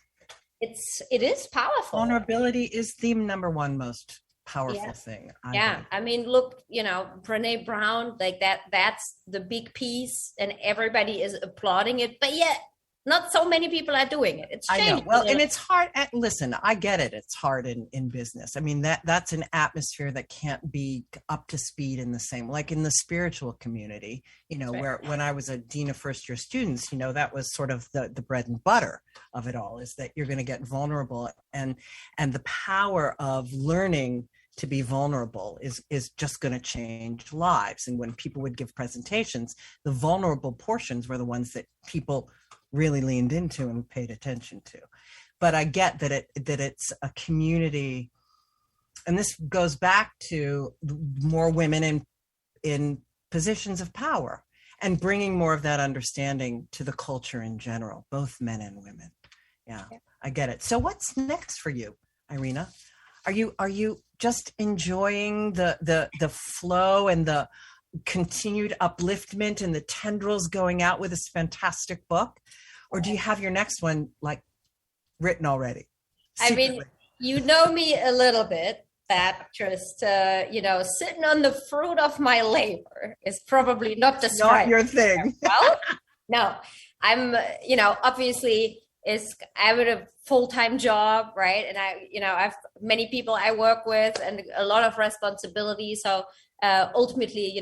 It is powerful. Vulnerability is the number one most powerful thing. I mean, look, Brene Brown, like that's the big piece and everybody is applauding it, but yet not so many people are doing it. It's changing. I know. Well, and it's hard. Listen, I get it. It's hard in business. I mean, that's an atmosphere that can't be up to speed in the same, like in the spiritual community, where when I was a dean of first year students, that was sort of the bread and butter of it all, is that you're going to get vulnerable, and the power of learning to be vulnerable is just going to change lives. And when people would give presentations, the vulnerable portions were the ones that people really leaned into and paid attention to. But I get that it's a community, and this goes back to more women in positions of power and bringing more of that understanding to the culture in general, both men and women. Yeah, I get it. So what's next for you, Irina? Are you just enjoying the flow and the continued upliftment and the tendrils going out with this fantastic book? Or do you have your next one like written already? Secretly? I mean, you know me a little bit, that just, sitting on the fruit of my labor is probably not not your thing. Well, no, I'm, obviously I have a full-time job, right? And I have many people I work with and a lot of responsibility. So ultimately,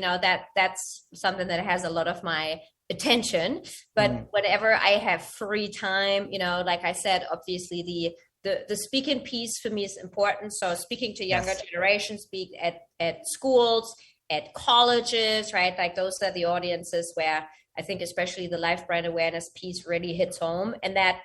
that's something that has a lot of my attention. But whenever I have free time, like I said, obviously the speaking piece for me is important. So speaking to younger generations, speak at schools, at colleges, right? Like those are the audiences where I think especially the life brand awareness piece really hits home. And that,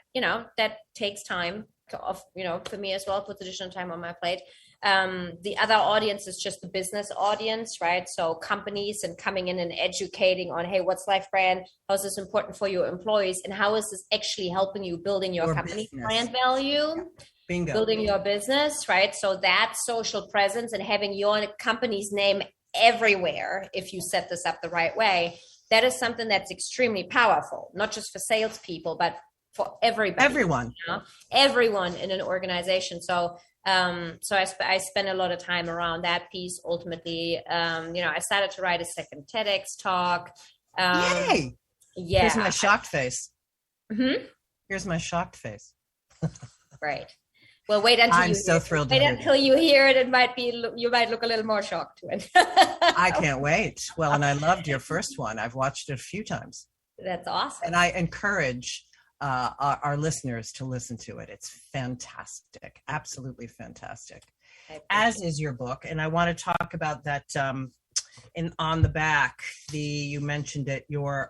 that takes time for me as well, puts additional time on my plate. The other audience is just the business audience, right? So companies and coming in and educating on, hey, what's life brand? How is this important for your employees? And how is this actually helping you building your company brand value? Bingo. Building your business, right? So that social presence and having your company's name everywhere, if you set this up the right way, that is something that's extremely powerful, not just for salespeople, but for everybody. Everyone in an organization. So I spend a lot of time around that piece. Ultimately, I started to write a second TEDx talk. Yay! Yeah. Here's my shocked face. Mm-hmm. Here's my shocked face. Right. Well, wait until I'm so thrilled. Wait until you hear it. You might look a little more shocked to it. I can't wait. Well, and I loved your first one. I've watched it a few times. That's awesome. And I encourage our listeners to listen to it. It's fantastic. Absolutely fantastic. As is your book. And I want to talk about that on the back, you mentioned it, your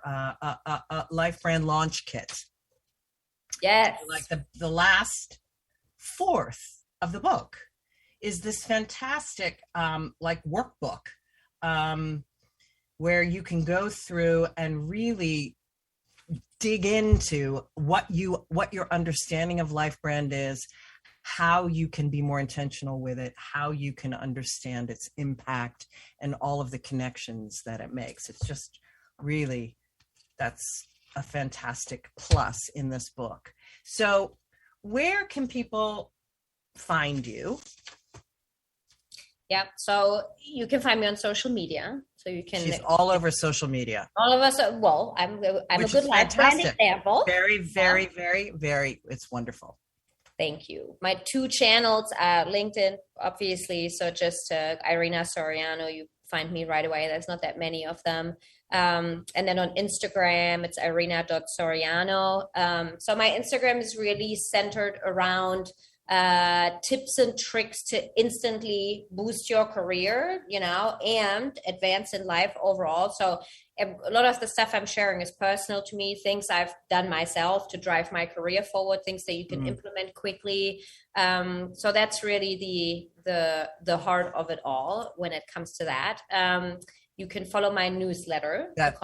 Life Brand Launch Kit. Yes. Like the last fourth of the book is this fantastic workbook where you can go through and really dig into what your understanding of life brand is, how you can be more intentional with it, how you can understand its impact and all of the connections that it makes. It's just really, that's a fantastic plus in this book. So where can people find you? Yeah, so you can find me on social media. So you can. She's all over social media. All of us. Well, I'm a good life brand example. Very, very, very, very. It's wonderful. Thank you. My 2 channels are LinkedIn, obviously. So just Irina Soriano, you find me right away. There's not that many of them. And then on Instagram, it's irina.soriano. So my Instagram is really centered around tips and tricks to instantly boost your career, and advance in life overall. So a lot of the stuff I'm sharing is personal to me, things I've done myself to drive my career forward, things that you can implement quickly. So that's really the heart of it all when it comes to that. You can follow my newsletter. That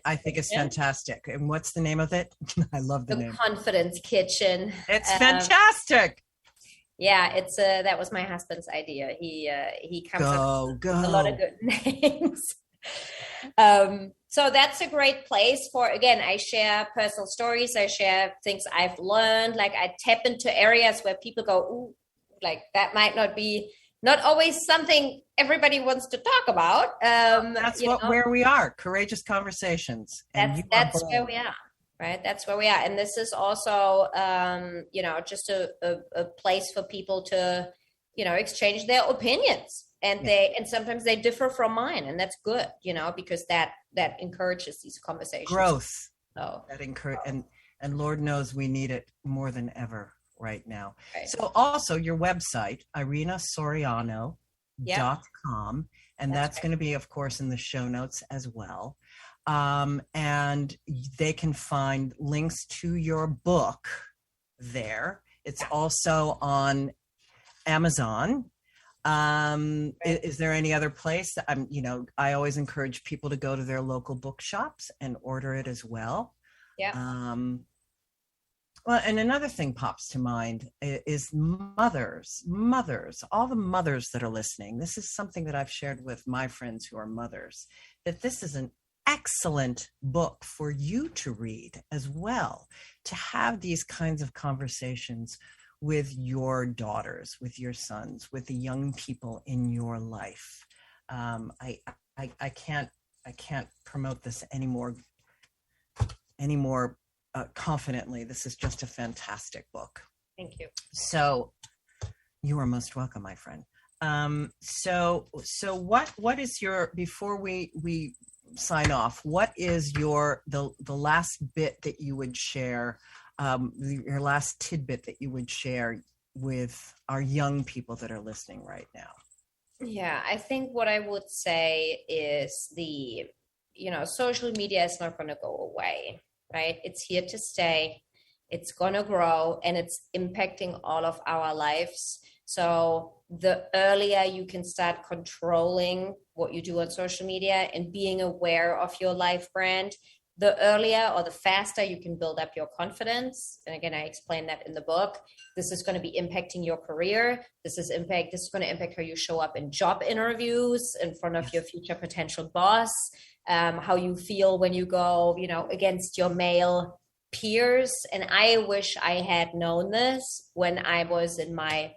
I think is fantastic. And what's the name of it? I love the name. Confidence Kitchen. It's fantastic. Yeah, it's that was my husband's idea. He comes up with a lot of good names. So that's a great place for, again, I share personal stories. I share things I've learned. Like I tap into areas where people go, ooh, like that might not always something everybody wants to talk about. That's where we are. Courageous conversations. That's where we are. Right. That's where we are. And this is also, just a place for people to, exchange their opinions. And sometimes they differ from mine. And that's good, because that encourages these conversations. Growth. And Lord knows we need it more than ever right now. Right. So also your website, irinasoriano.com. And that's going to be, of course, in the show notes as well. And they can find links to your book there. It's also on Amazon. Is there any other place that I always encourage people to go to their local bookshops and order it as well. Yeah. Well, and another thing pops to mind is mothers, all the mothers that are listening. This is something that I've shared with my friends who are mothers, that this is an excellent book for you to read as well, to have these kinds of conversations with your daughters, with your sons, with the young people in your life. I can't promote this anymore confidently. This is just a fantastic book. Thank you. So you are most welcome, my friend. So what is your, before we sign off, what is the last bit that you would share, your last tidbit that you would share with our young people that are listening right now? Yeah, I think what I would say is social media is not going to go away, right? It's here to stay. It's going to grow, and it's impacting all of our lives. So the earlier you can start controlling what you do on social media and being aware of your life brand, the earlier or the faster you can build up your confidence. And again, I explain that in the book. This is going to be impacting your career. This is going to impact how you show up in job interviews in front of your future potential boss, how you feel when you go, against your male peers. And I wish I had known this when I was in my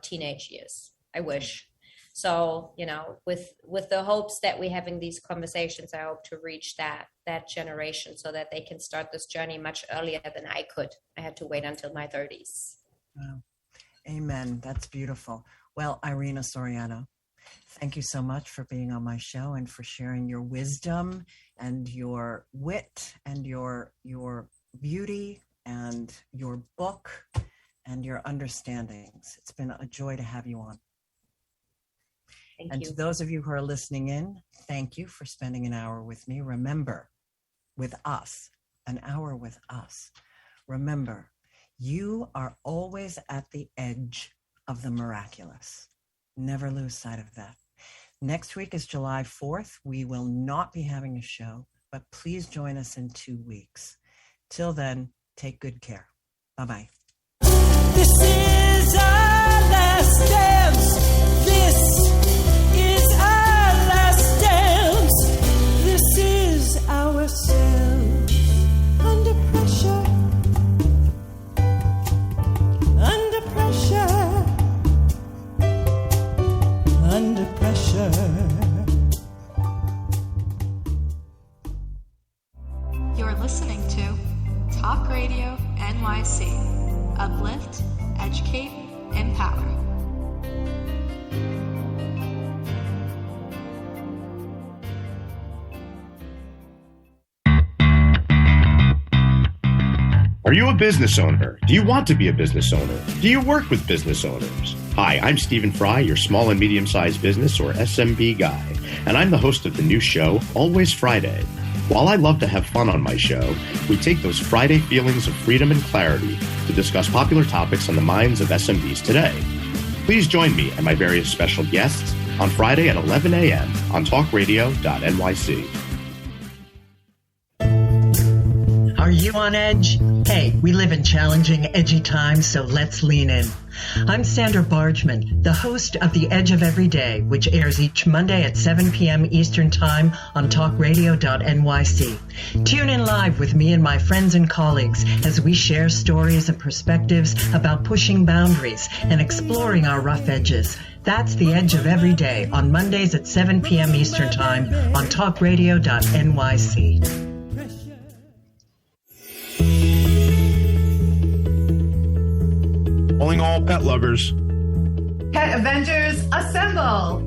teenage years. I wish. So, with the hopes that we're having these conversations, I hope to reach that generation so that they can start this journey much earlier than I could. I had to wait until my 30s. Wow. Amen. That's beautiful. Well, Irina Soriano, thank you so much for being on my show and for sharing your wisdom and your wit and your beauty and your book and your understandings. It's been a joy to have you on. Thank you. To those of you who are listening in, thank you for spending an hour with me. Remember, an hour with us. Remember, you are always at the edge of the miraculous. Never lose sight of that. Next week is July 4th. We will not be having a show, but please join us in 2 weeks. Till then, take good care. Bye-bye. This is our last dance. This is our last dance. This is ourselves under pressure. Under pressure. Under pressure. Uplift, educate, empower. Are you a business owner? Do you want to be a business owner? Do you work with business owners? Hi, I'm Stephen Fry, your small and medium-sized business or SMB guy, and I'm the host of the new show, Always Friday. While I love to have fun on my show, we take those Friday feelings of freedom and clarity to discuss popular topics on the minds of SMBs today. Please join me and my various special guests on Friday at 11 a.m. on talkradio.nyc. Are you on edge? Hey, we live in challenging, edgy times, so let's lean in. I'm Sandra Bargman, the host of The Edge of Every Day, which airs each Monday at 7 p.m. Eastern Time on talkradio.nyc. Tune in live with me and my friends and colleagues as we share stories and perspectives about pushing boundaries and exploring our rough edges. That's The Edge of Every Day on Mondays at 7 p.m. Eastern Time on talkradio.nyc. Calling all pet lovers. Pet Avengers, assemble!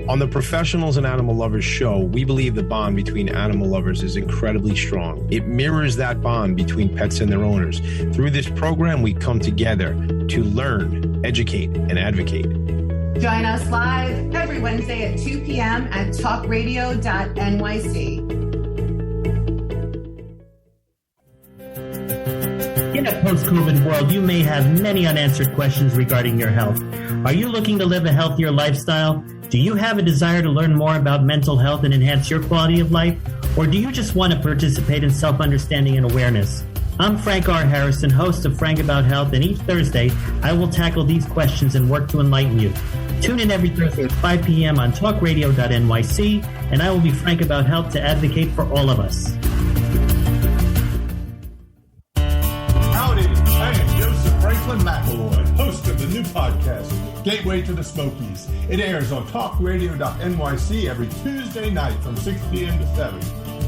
On the Professionals and Animal Lovers show, we believe the bond between animal lovers is incredibly strong. It mirrors that bond between pets and their owners. Through this program, we come together to learn, educate, and advocate. Join us live every Wednesday at 2 p.m. at talkradio.nyc. In a post-COVID world, you may have many unanswered questions regarding your health. Are you looking to live a healthier lifestyle? Do you have a desire to learn more about mental health and enhance your quality of life? Or do you just want to participate in self-understanding and awareness? I'm Frank R. Harrison, host of Frank About Health, and each Thursday, I will tackle these questions and work to enlighten you. Tune in every Thursday at 5 p.m. on talkradio.nyc, and I will be Frank About Health to advocate for all of us. McElroy, host of the new podcast, Gateway to the Smokies. It airs on talkradio.nyc every Tuesday night from 6 p.m. to 7.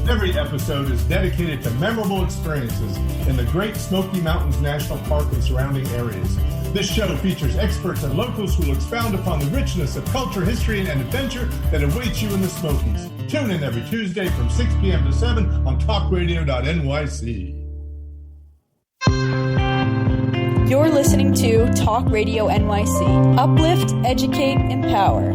Every episode is dedicated to memorable experiences in the Great Smoky Mountains National Park and surrounding areas. This show features experts and locals who will expound upon the richness of culture, history, and adventure that awaits you in the Smokies. Tune in every Tuesday from 6 p.m. to 7 on talkradio.nyc. You're listening to Talk Radio NYC. Uplift, educate, empower.